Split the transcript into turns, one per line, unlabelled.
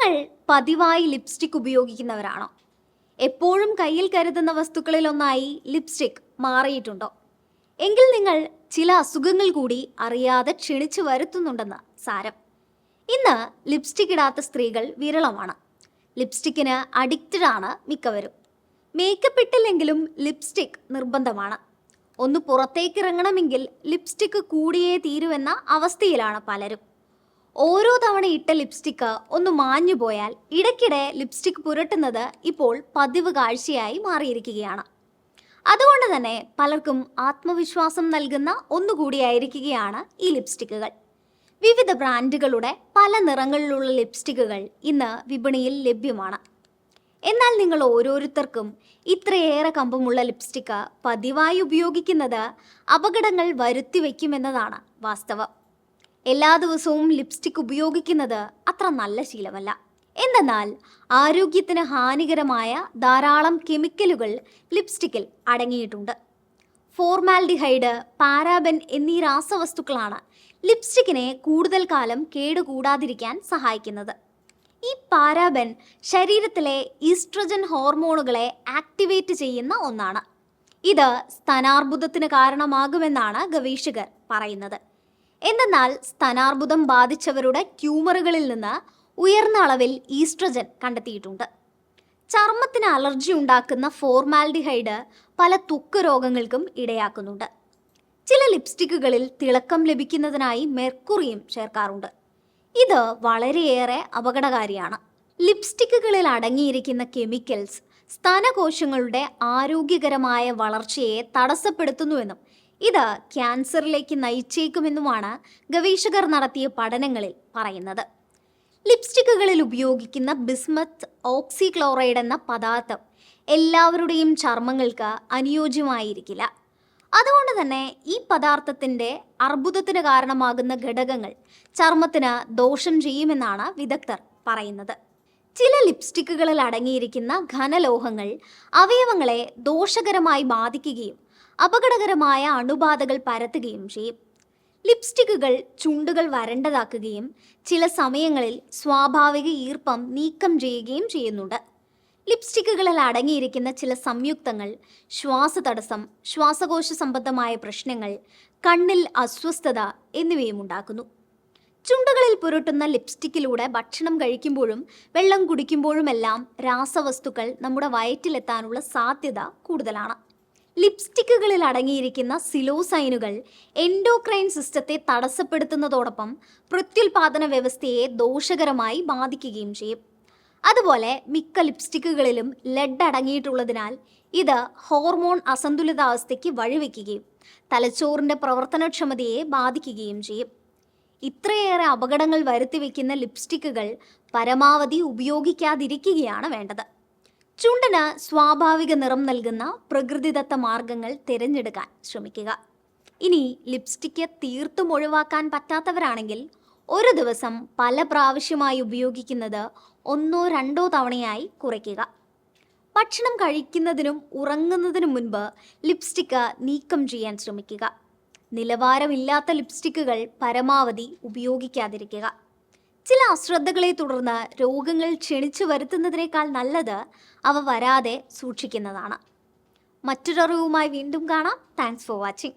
നിങ്ങൾ പതിവായി ലിപ്സ്റ്റിക് ഉപയോഗിക്കുന്നവരാണോ? എപ്പോഴും കയ്യിൽ കരുതുന്ന വസ്തുക്കളിലൊന്നായി ലിപ്സ്റ്റിക് മാറിയിട്ടുണ്ടോ? എങ്കിൽ നിങ്ങൾ ചില അസുഖങ്ങൾ കൂടി അറിയാതെ ക്ഷണിച്ചു വരുത്തുന്നുണ്ടെന്ന് സാരം. ഇന്ന് ലിപ്സ്റ്റിക് ഇടാത്ത സ്ത്രീകൾ വിരളമാണ്. ലിപ്സ്റ്റിക്കിന് അഡിക്റ്റഡ് ആണ് മിക്കവരും. മേക്കപ്പ് ഇട്ടില്ലെങ്കിലും ലിപ്സ്റ്റിക് നിർബന്ധമാണ്. ഒന്ന് പുറത്തേക്കിറങ്ങണമെങ്കിൽ ലിപ്സ്റ്റിക് കൂടിയേ തീരുവെന്ന അവസ്ഥയിലാണ് പലരും. ഓരോ തവണ ഇട്ട ലിപ്സ്റ്റിക്ക് ഒന്ന് മാഞ്ഞു പോയാൽ ഇടയ്ക്കിടെ ലിപ്സ്റ്റിക് പുരട്ടുന്നത് ഇപ്പോൾ പതിവ് കാഴ്ചയായി മാറിയിരിക്കുകയാണ്. അതുകൊണ്ട് തന്നെ പലർക്കും ആത്മവിശ്വാസം നൽകുന്ന ഒന്നുകൂടിയായിരിക്കുകയാണ് ഈ ലിപ്സ്റ്റിക്കുകൾ. വിവിധ ബ്രാൻഡുകളുടെ പല നിറങ്ങളിലുള്ള ലിപ്സ്റ്റിക്കുകൾ ഇന്ന് വിപണിയിൽ ലഭ്യമാണ്. എന്നാൽ നിങ്ങൾ ഓരോരുത്തർക്കും ഇത്രയേറെ കമ്പമുള്ള ലിപ്സ്റ്റിക്ക് പതിവായി ഉപയോഗിക്കുന്നത് അപകടങ്ങൾ വരുത്തി വയ്ക്കുമെന്നതാണ് വാസ്തവം. എല്ലാ ദിവസവും ലിപ്സ്റ്റിക് ഉപയോഗിക്കുന്നത് അത്ര നല്ല ശീലമല്ല. എന്തെന്നാൽ ആരോഗ്യത്തിന് ഹാനികരമായ ധാരാളം കെമിക്കലുകൾ ലിപ്സ്റ്റിക്കിൽ അടങ്ങിയിട്ടുണ്ട്. ഫോർമാൽഡിഹൈഡ്, പാരാബെൻ എന്നീ രാസവസ്തുക്കളാണ് ലിപ്സ്റ്റിക്കിനെ കൂടുതൽ കാലം കേടുകൂടാതിരിക്കാൻ സഹായിക്കുന്നത്. ഈ പാരാബെൻ ശരീരത്തിലെ ഈസ്ട്രജൻ ഹോർമോണുകളെ ആക്ടിവേറ്റ് ചെയ്യുന്ന ഒന്നാണ്. ഇത് സ്തനാർബുദത്തിന് കാരണമാകുമെന്നാണ് ഗവേഷകർ പറയുന്നത്. എന്തെന്നാൽ സ്തനാർബുദം ബാധിച്ചവരുടെ ട്യൂമറുകളിൽ നിന്ന് ഉയർന്ന അളവിൽ ഈസ്ട്രജൻ കണ്ടെത്തിയിട്ടുണ്ട്. ചർമ്മത്തിന് അലർജി ഉണ്ടാക്കുന്ന ഫോർമാൽഡിഹൈഡ് പല ത്വക്ക് രോഗങ്ങൾക്കും ഇടയാക്കുന്നുണ്ട്. ചില ലിപ്സ്റ്റിക്കുകളിൽ തിളക്കം ലഭിക്കുന്നതിനായി മെർക്കുറിയും ചേർക്കാറുണ്ട്. ഇത് വളരെയേറെ അപകടകാരിയാണ്. ലിപ്സ്റ്റിക്കുകളിൽ അടങ്ങിയിരിക്കുന്ന കെമിക്കൽസ് സ്തനകോശങ്ങളുടെ ആരോഗ്യകരമായ വളർച്ചയെ തടസ്സപ്പെടുത്തുന്നുവെന്നും ഇത് ക്യാൻസറിലേക്ക് നയിച്ചേക്കുമെന്നുമാണ് ഗവേഷകർ നടത്തിയ പഠനങ്ങളിൽ പറയുന്നത്. ലിപ്സ്റ്റിക്കുകളിൽ ഉപയോഗിക്കുന്ന ബിസ്മത്ത് ഓക്സിക്ലോറൈഡ് എന്ന പദാർത്ഥം എല്ലാവരുടെയും ചർമ്മങ്ങൾക്ക് അനുയോജ്യമായിരിക്കില്ല. അതുകൊണ്ട് തന്നെ ഈ പദാർത്ഥത്തിൻ്റെ അർബുദത്തിന് കാരണമാകുന്ന ഘടകങ്ങൾ ചർമ്മത്തിന് ദോഷം ചെയ്യുമെന്നാണ് വിദഗ്ധർ പറയുന്നത്. ചില ലിപ്സ്റ്റിക്കുകളിൽ അടങ്ങിയിരിക്കുന്ന ഘനലോഹങ്ങൾ അവയവങ്ങളെ ദോഷകരമായി ബാധിക്കുകയും അപകടകരമായ അണുബാധകൾ പരത്തുകയും ചെയ്യും. ലിപ്സ്റ്റിക്കുകൾ ചുണ്ടുകൾ വരണ്ടതാക്കുകയും ചില സമയങ്ങളിൽ സ്വാഭാവിക ഈർപ്പം നീക്കം ചെയ്യുകയും ചെയ്യുന്നുണ്ട്. ലിപ്സ്റ്റിക്കുകളിൽ അടങ്ങിയിരിക്കുന്ന ചില സംയുക്തങ്ങൾ ശ്വാസതടസ്സം, ശ്വാസകോശ സംബന്ധമായ പ്രശ്നങ്ങൾ, കണ്ണിൽ അസ്വസ്ഥത എന്നിവയും ഉണ്ടാക്കുന്നു. ചുണ്ടുകളിൽ പുരട്ടുന്ന ലിപ്സ്റ്റിക്കിലൂടെ ഭക്ഷണം കഴിക്കുമ്പോഴും വെള്ളം കുടിക്കുമ്പോഴുമെല്ലാം രാസവസ്തുക്കൾ നമ്മുടെ വയറ്റിലെത്താനുള്ള സാധ്യത കൂടുതലാണ്. ലിപ്സ്റ്റിക്കുകളിൽ അടങ്ങിയിരിക്കുന്ന സിലോസൈനുകൾ എൻഡോക്രൈൻ സിസ്റ്റത്തെ തടസ്സപ്പെടുത്തുന്നതോടൊപ്പം പ്രത്യുൽപാദന വ്യവസ്ഥയെ ദോഷകരമായി ബാധിക്കുകയും ചെയ്യും. അതുപോലെ മിക്ക ലിപ്സ്റ്റിക്കുകളിലും ലെഡ് അടങ്ങിയിട്ടുള്ളതിനാൽ ഇത് ഹോർമോൺ അസന്തുലിതാവസ്ഥയ്ക്ക് വഴിവെക്കുകയും തലച്ചോറിൻ്റെ പ്രവർത്തനക്ഷമതയെ ബാധിക്കുകയും ചെയ്യും. ഇത്രയേറെ അപകടങ്ങൾ വരുത്തിവെക്കുന്ന ലിപ്സ്റ്റിക്കുകൾ പരമാവധി ഉപയോഗിക്കാതിരിക്കുകയാണ് വേണ്ടത്. ചുണ്ടിന് സ്വാഭാവിക നിറം നൽകുന്ന പ്രകൃതിദത്ത മാർഗങ്ങൾ തിരഞ്ഞെടുക്കാൻ ശ്രമിക്കുക. ഇനി ലിപ്സ്റ്റിക്ക് തീർത്തും ഒഴിവാക്കാൻ പറ്റാത്തവരാണെങ്കിൽ ഒരു ദിവസം പല പ്രാവശ്യമായി ഉപയോഗിക്കുന്നത് 1-2 തവണയായി കുറയ്ക്കുക. ഭക്ഷണം കഴിക്കുന്നതിനും ഉറങ്ങുന്നതിനും മുൻപ് ലിപ്സ്റ്റിക്ക് നീക്കം ചെയ്യാൻ ശ്രമിക്കുക. നിലവാരമില്ലാത്ത ലിപ്സ്റ്റിക്കുകൾ പരമാവധി ഉപയോഗിക്കാതിരിക്കുക. ചില അശ്രദ്ധകളെ തുടർന്ന് രോഗങ്ങൾ ക്ഷണിച്ചു വരുത്തുന്നതിനേക്കാൾ നല്ലത് അവ വരാതെ സൂക്ഷിക്കുന്നതാണ്. മറ്റൊരറിവുമായി വീണ്ടും കാണാം. Thanks for watching.